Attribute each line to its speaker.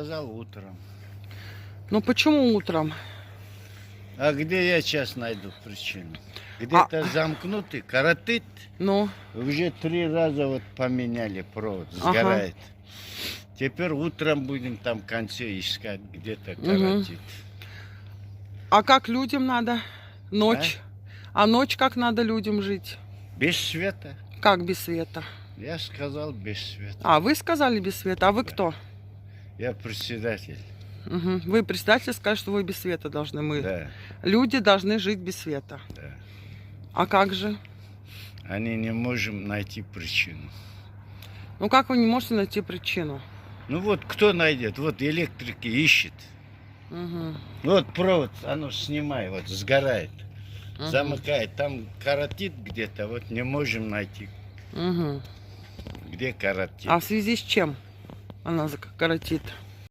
Speaker 1: Сказал утром.
Speaker 2: Ну почему утром?
Speaker 1: А где я сейчас найду причину? Где-то замкнутый, коротит.
Speaker 2: Ну,
Speaker 1: Уже 3 раза вот поменяли провод, сгорает. Теперь утром будем там в конце искать, где-то коротит.
Speaker 2: а как людям надо? Ночь. А ночь как надо людям жить?
Speaker 1: Без света.
Speaker 2: Как без света?
Speaker 1: Я сказал без света.
Speaker 2: А, вы сказали без света. А вы кто?
Speaker 1: Я председатель.
Speaker 2: Вы председатель сказали, что вы без света должны. Мы.
Speaker 1: Да,
Speaker 2: Люди должны жить без света.
Speaker 1: да.
Speaker 2: А как же?
Speaker 1: Они не можем найти причину.
Speaker 2: Ну как вы не можете найти причину?
Speaker 1: Ну вот кто найдет? Вот электрики ищет. Вот провод, оно снимает, вот сгорает. Замыкает. Там коротит где-то, вот не можем найти. Где коротит.
Speaker 2: А в связи с чем она коротит?